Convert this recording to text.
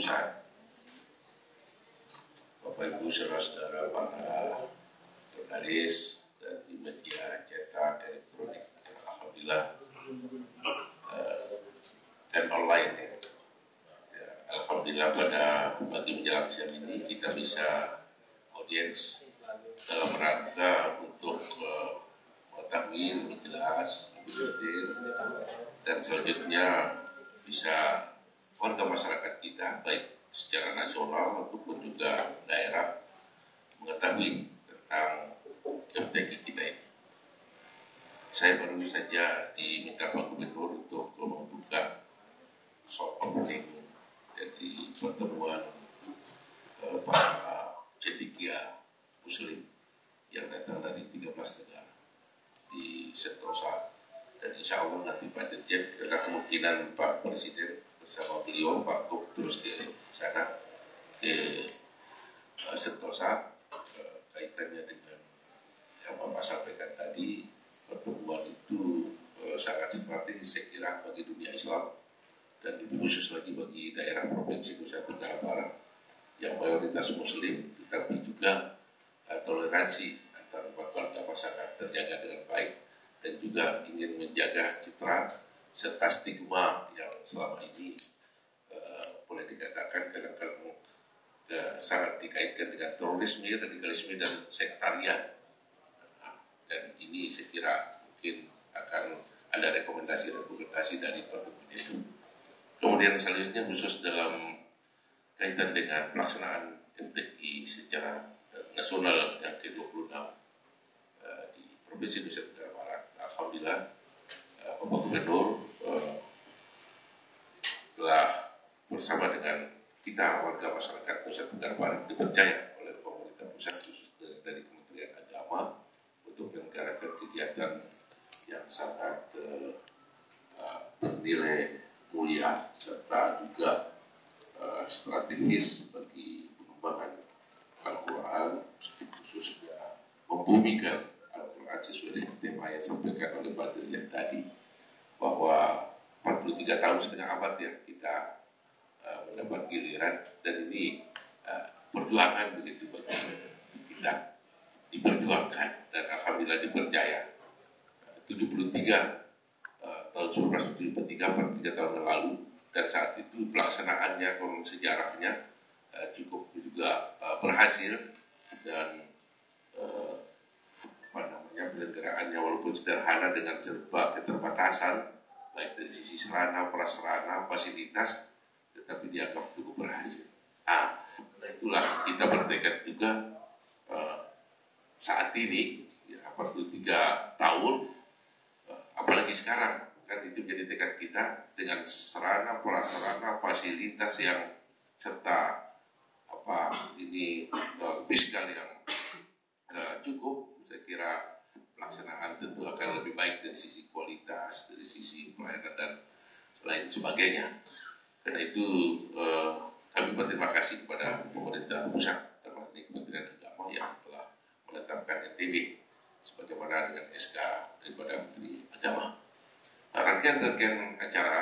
Pusat, Bapak Ibu saudara-saudara para jurnalis dari media cetak, elektronik, alhamdulillah, dan online ya. Alhamdulillah pada pagi menjelang siang ini kita bisa audiens dalam rangka untuk mengetahui lebih jelas, lebih detail, dan selanjutnya bisa warga masyarakat kita baik secara nasional ataupun juga daerah mengetahui tentang MTQ kita ini. Saya baru saja diminta Pak Gubernur untuk membuka soft opening dari pertemuan para cendekia Muslim yang datang dari 13 negara di Sentosa, dan insya Allah nanti Pak Dirjen, karena kemungkinan Pak Presiden bersama beliau Pak Gub terus ke sana ke Sentosa, kaitannya dengan yang Bapak sampaikan tadi, pertemuan itu sangat strategis saya kira bagi dunia Islam dan lebih khusus lagi bagi daerah Provinsi Nusa Tenggara Barat yang mayoritas Muslim, tetapi juga toleransi antar warga masyarakat terjaga dengan baik, dan juga ingin menjaga citra serta stigma yang selama ini boleh dikatakan kadang-kadang sangat dikaitkan dengan terorisme, radikalisme, dan sektarian. Dan ini saya kira mungkin akan ada rekomendasi dari pertemuan itu. Kemudian selanjutnya khusus dalam kaitan dengan pelaksanaan MTQ secara nasional yang ke-26 di Provinsi Nusa Tenggara Barat. Alhamdulillah Bapak Gubernur telah bersama dengan kita warga masyarakat Nusa Tenggara Barat dipercaya oleh pemerintah pusat khusus dari Kementerian Agama untuk menyelenggarakan kegiatan yang sangat bernilai mulia serta juga strategis bagi pengembangan Al-Quran, khususnya membumikan Al-Quran sesuai dengan tema yang disampaikan oleh Pak Dirjen tadi, bahwa 43 tahun setengah abad ya kita mendapat giliran, dan ini perjuangan begitu bagi kita, diperjuangkan dan alhamdulillah dipercaya. tahun 1973 tahun yang lalu, dan saat itu pelaksanaannya konon sejarahnya cukup juga berhasil, dan penyelenggaraannya walaupun sederhana dengan serba keterbatasan baik dari sisi sarana, prasarana, fasilitas, tetapi dianggap cukup berhasil. Itulah kita bertekad juga saat ini ya, 43 tahun, apalagi sekarang kan itu menjadi tekad kita dengan sarana, prasarana, fasilitas yang serta fiskal yang cukup. Saya kira pelaksanaan tentu akan lebih baik dari sisi kualitas, dari sisi pelayanan dan lain sebagainya. Karena itu kami berterima kasih kepada pemerintah pusat dan Kementerian Agama yang telah menetapkan MTB sebagaimana dengan SK daripada Menteri Agama. Rangkaian acara